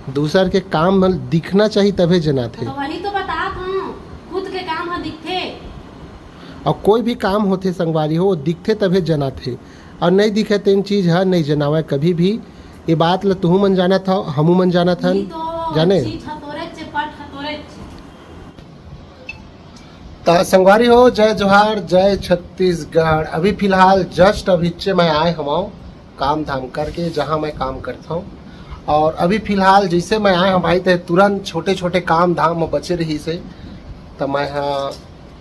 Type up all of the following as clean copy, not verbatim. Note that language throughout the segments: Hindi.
दूसर के काम दिखना चाहिए तभे जना थे। तो वही तो बता था, खुद के काम ह दिखते। और कोई भी काम होते संगवारी हो दिखते तभे जना थे, और नहीं दिखे तो इन चीज़ है नहीं जनावे कभी भी। ये बात ल तुहू मन जाना था, हमू मन जाना था जाने। तो संगवारी हो जय जोहार जय छत्तीसगढ़। अभी फिलहाल जस्ट अभी मैं आए हमाओ काम धाम करके जहाँ मैं काम करता हूँ। और अभी फिलहाल जैसे मैं आए हम भाई तो तुरंत छोटे छोटे काम धाम में बचे रही से, तो मैं हाँ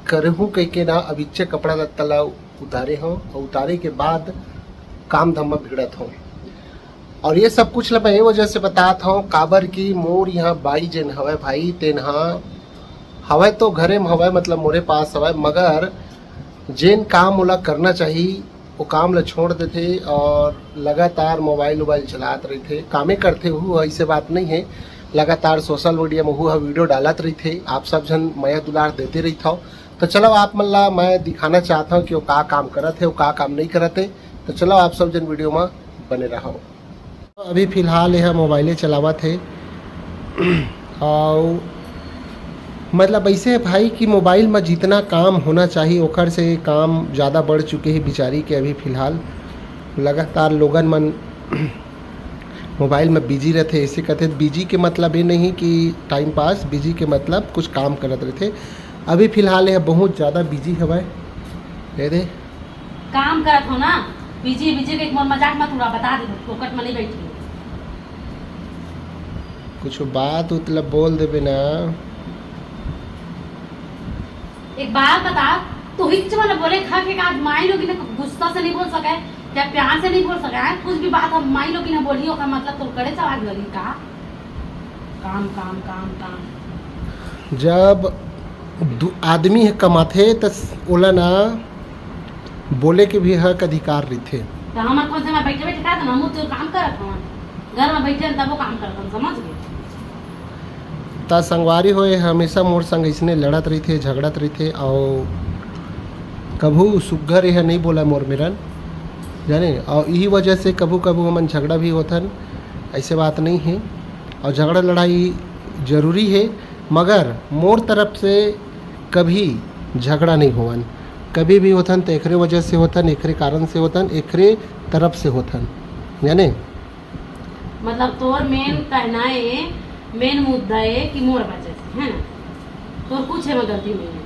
करहूँ कह के ना अभी कपड़ा लत्ता उतारे हूँ, और उतारे के बाद काम धाम में भिड़त हूँ। और ये सब कुछ मैं ये वजह से बताता हूँ काबर की मोर यहाँ बाई जेन हवे भाई तेन हवे तो घरे में हवे, मतलब मोरे पास हवे, मगर जेन काम ओला करना चाहिए वो काम ला छोड़ देते और लगातार मोबाइल चलाते रही थे। कामे करते हुए ऐसे बात नहीं है, लगातार सोशल मीडिया में हुआ वीडियो डालत रही थे, आप सब जन मया दुलार देते रही था। तो चलो आप मन ला मैं दिखाना चाहता हूँ कि वो का काम करत है वो का काम नहीं करते। तो चलो आप सब जन वीडियो में बने रहो। अभी फिलहाल यह मोबाइले चलावत है, और मतलब ऐसे है भाई कि मोबाइल में जितना काम होना चाहिए ओकर से काम ज़्यादा बढ़ चुके हैं बिचारी के। अभी फ़िलहाल लगातार लोगन मन मोबाइल में बिजी रहते। ऐसे कहते बिजी के मतलब ये नहीं कि टाइम पास, बिजी के मतलब कुछ काम करते रहते। अभी फ़िलहाल यह बहुत ज़्यादा बिजी हवा है दे काम करत हो ना, बिजी बिजी के मजाक मत उड़ा, बता दे फोकट में नहीं बैठी। कुछ बात मतलब बोल देवे ना। एक बात बता, तू हिच वाला बोले खा के आज माई लोग गुस्सा से नहीं बोल सके या प्यार से नहीं बोल सके, कुछ भी बात हम माई लोग ने बोली का मतलब तो करे सवाल लगी का काम काम काम काम। जब आदमी कमाथे तो ओला ना बोले के भी हक अधिकार रहते। तो हम कौन से मैं बैठे बैठे का हम तो काम करत हूं, घर में बैठे तब वो काम करत हम, समझ गए। ता संगवारी होए हमेशा मोर संग इसने लड़त रही थे, झगड़त रही थे, और कभू सुघर यह नहीं बोला मोर मेरन जाने। और यही वजह से कभू कभू हमन झगड़ा भी होथन, ऐसे बात नहीं है। और झगड़ा लड़ाई ज़रूरी है, मगर मोर तरफ से कभी झगड़ा नहीं होवन। कभी भी होथन तो एकरे वजह से होथन, एकरे कारण से होथन, एकरे तरफ से होथन जाने। मतलब तोर मेन कहना है, मेन मुद्दा है कि मोर वजह से है ना, तो कुछ है गलती नहीं है।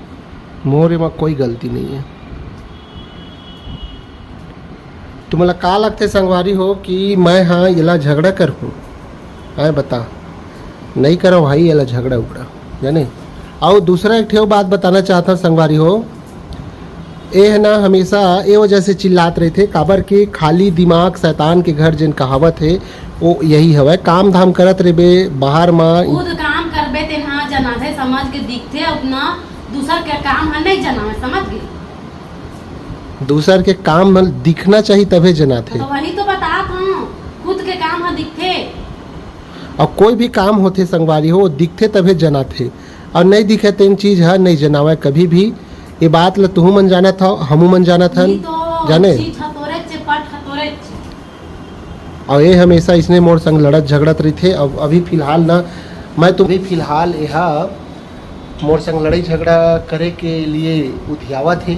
मोर में कोई गलती नहीं है। तुम्हारा का लगते संगवारी हो कि मैं हाँ येला झगड़ा कर हूँ, आए बता नहीं करो भाई येला झगड़ा उगड़ा जाने। और दूसरा एक ठेव बात बताना चाहता हूँ संगवारी हो, ये है ना हमेशा ये वजह से चिल्लात रहे थे काबर के खाली दिमाग शैतान के घर जिन कहावत है वो यही हवा। काम धाम करत रे बे बाहर में खुद काम करबे ते हाँ जना है, समझ के दिखते अपना दूसर के काम है नहीं जना है, समझ गए। दूसर के काम में दिखना चाहिए तभे जना थे। तो वही तो बता था, खुद के काम है दिखते। और कोई भी काम होते संगवारी हो दिखते तभे जना थे, और नहीं दिखे तो इन चीज़ है नहीं जनावे कभी भी। ये बात ल तुहू मन जाना था, हमू मन जाना था जाने। और ये हमेशा इसने मोर संग लड़त झगड़त रही थे। अब अभी फिलहाल ना मैं तो अभी फिलहाल यह मोर संग लड़ाई झगड़ा करे के लिए उधियावा थे।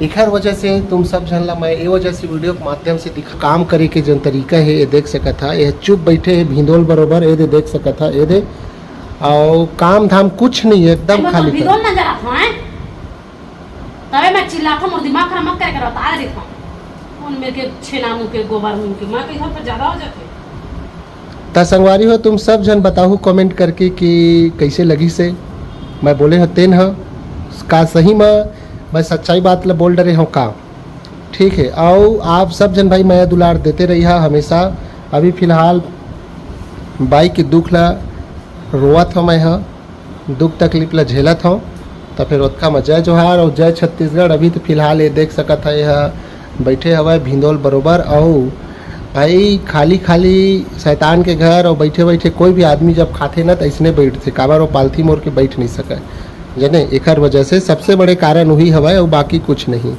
एकर वजह से तुम सब जन ला मैं ये वजह से वीडियो के माध्यम से दिखा काम करे के जन तरीका है ये देख सकत था। यह चुप बैठे है भिंदोल बरोबर ये दे देख सकत था ये दे, और काम धाम कुछ नहीं है एकदम खाली। भिंदोल ना जरा था हैं, तबे मैं चिल्लाता मोर दिमाग खराब मत करे करो, आ रही था उन मेरे के छेना मुंह के गोबर मुंह के मैं कहीं पर ज्यादा हो जाते। ता संगवारी हो तुम सब जन बताओ कमेंट करके कि कैसे लगी से मैं बोले हतेन ह का सही में मैं सच्चाई बात ला बोल डरे हूँ का, ठीक है। और आप सब जन भाई मैं दुलार देते रही है हमेशा। अभी फिलहाल बाई के दुख ला रोवत हूँ मैं, दुख तकलीफ ला झेलत हूँ। तो फिर उसका में जय जोहार और जय छत्तीसगढ़। अभी तो फिलहाल ये देख सकत है यह बैठे हवा भिंदोल बरोबर। और भाई खाली खाली शैतान के घर और बैठे बैठे कोई भी आदमी जब खाते ना तो ऐसने बैठते, काबर वो पालथी मोर के बैठ नहीं सके जने। एकर वजह से सबसे बड़े कारण वही हवा और बाकी कुछ नहीं।